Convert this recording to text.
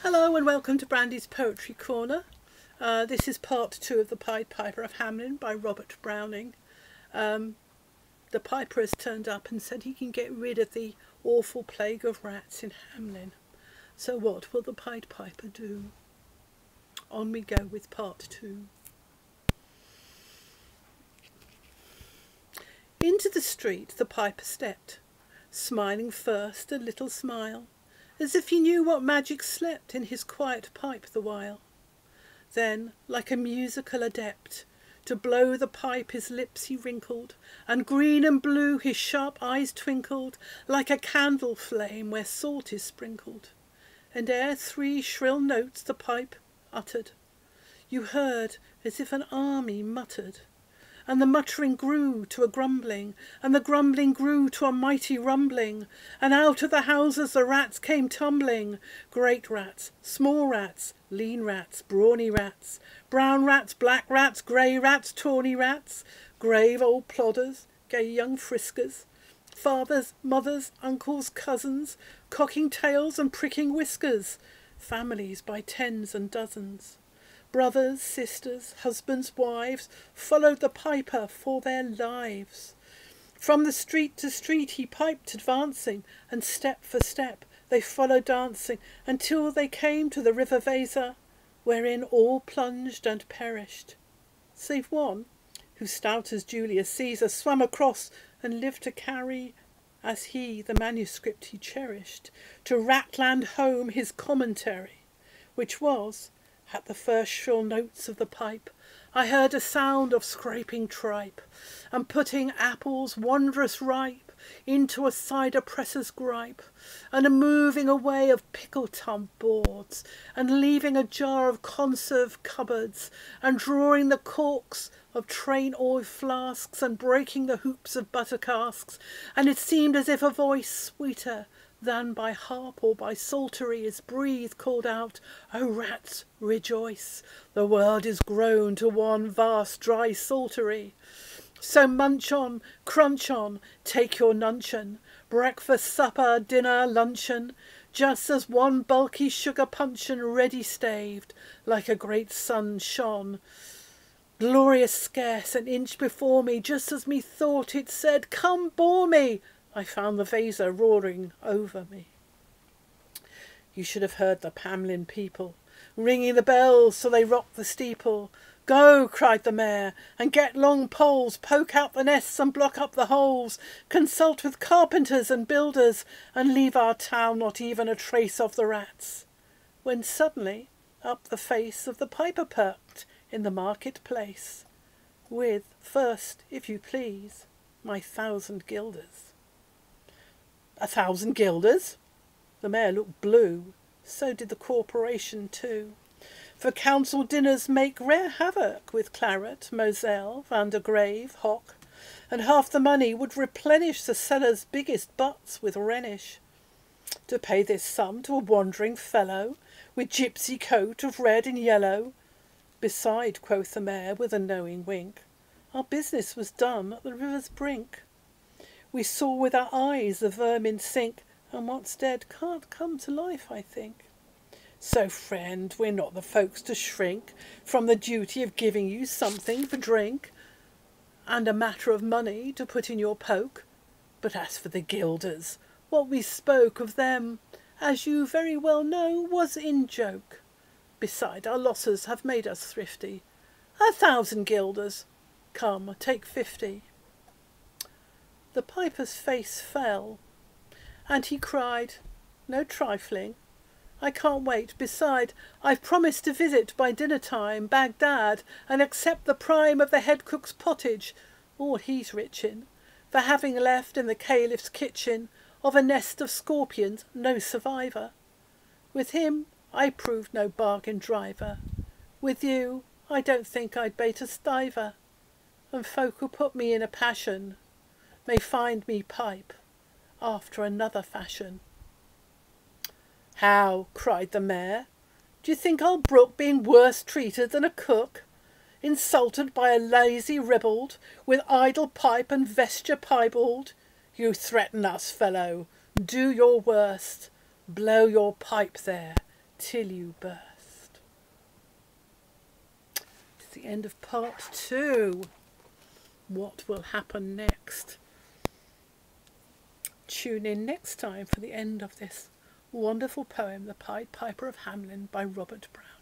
Hello and welcome to Brandy's Poetry Corner. This is part 2 of The Pied Piper of Hamelin by Robert Browning. The piper has turned up and said he can get rid of the awful plague of rats in Hamelin. So what will the Pied Piper do? On we go with part 2. Into the street the piper stepped, smiling first a little smile, as if he knew what magic slept in his quiet pipe the while. Then, like a musical adept, to blow the pipe his lips he wrinkled, and green and blue his sharp eyes twinkled, like a candle flame where salt is sprinkled. And ere 3 shrill notes the pipe uttered, you heard as if an army muttered. And the muttering grew to a grumbling, and the grumbling grew to a mighty rumbling, and out of the houses the rats came tumbling, great rats, small rats, lean rats, brawny rats, brown rats, black rats, grey rats, tawny rats, grave old plodders, gay young friskers, fathers, mothers, uncles, cousins, cocking tails and pricking whiskers, families by tens and dozens. Brothers, sisters, husbands, wives, followed the piper for their lives. From the street to street he piped advancing, and step for step they followed dancing, until they came to the river Weser, wherein all plunged and perished, save one, who stout as Julius Caesar swam across and lived to carry, as he the manuscript he cherished, to Ratland home his commentary, which was, at the first shrill notes of the pipe, I heard a sound of scraping tripe, and putting apples wondrous ripe into a cider presser's gripe, and a moving away of pickle tub boards, and leaving a jar of conserve cupboards, and drawing the corks of train oil flasks, and breaking the hoops of butter casks, and it seemed as if a voice sweeter than by harp or by psaltery is breathed called out, O rats, rejoice, the world is grown to one vast dry psaltery. So munch on, crunch on, take your nuncheon, breakfast, supper, dinner, luncheon, just as one bulky sugar puncheon ready staved, like a great sun shone. Glorious scarce an inch before me, just as methought it said, come bore me, I found the Weser roaring over me. You should have heard the Hamelin people ringing the bells so they rocked the steeple. Go, cried the mayor, and get long poles, poke out the nests and block up the holes, consult with carpenters and builders, and leave our town not even a trace of the rats. When suddenly up the face of the piper perked in the market-place, with, first, if you please, my 1,000 guilders. 1,000 guilders? The mayor looked blue, so did the corporation too. For council dinners make rare havoc with claret, moselle, Van der Grave, hock, and half the money would replenish the cellar's biggest butts with Rhenish. To pay this sum to a wandering fellow, with gypsy coat of red and yellow. Beside, quoth the mayor with a knowing wink, our business was done at the river's brink. We saw with our eyes the vermin sink, and what's dead can't come to life, I think. So, friend, we're not the folks to shrink from the duty of giving you something for drink, and a matter of money to put in your poke. But as for the guilders, what we spoke of them, as you very well know, was in joke. Beside, our losses have made us thrifty. 1,000 guilders. Come, take 50. The piper's face fell, and he cried, no trifling, I can't wait. Beside, I've promised to visit by dinner-time Baghdad, and accept the prime of the head cook's pottage, all he's rich in, for having left in the caliph's kitchen of a nest of scorpions no survivor. With him I proved no bargain driver. With you I don't think I'd bait a stiver, and folk who put me in a passion may find me pipe after another fashion. How, cried the mayor, do you think I'll brook being worse treated than a cook, insulted by a lazy ribald, with idle pipe and vesture piebald? You threaten us, fellow, do your worst, blow your pipe there, till you burst. It's the end of part 2. What will happen next? Tune in next time for the end of this wonderful poem, The Pied Piper of Hamelin by Robert Brown.